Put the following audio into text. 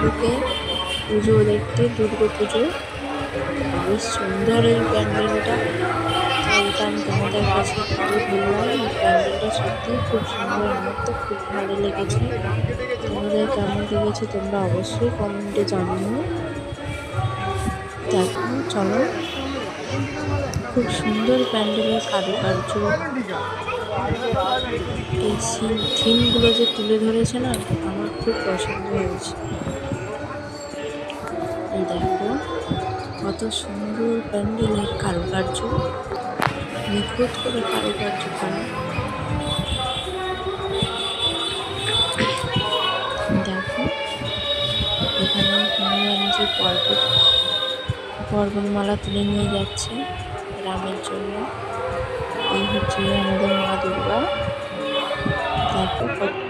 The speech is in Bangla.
ঢুকে পুজো দেখতে, দুর্গা পুজো। বেশ সুন্দর এই প্যান্ডেলটা, এটা আমি তোমাদের কাছে তুলে ধরলাম। এই প্যান্ডেলটা সত্যিই খুব সুন্দর, আমার তো খুব ভালো লেগেছে। তোমাদের কেমন লেগেছে তোমরা অবশ্যই কমেন্টে জানিও। দেখো, চলো, খুব সুন্দর প্যান্ডেলের কারুকার্য, এই থিমগুলো যে তুলে ধরেছে না, আমার খুব পছন্দ হয়েছে। এই দেখো কত সুন্দর প্যান্ডেলের কারুকার্য, নিখুঁত করে কারুকার্য করা। দেখো এখানে হনুমানজি পর্বতমালা তুলে নিয়ে যাচ্ছে রামের জন্য। এই হচ্ছে আমাদের মা দুর্গা। দেখো কত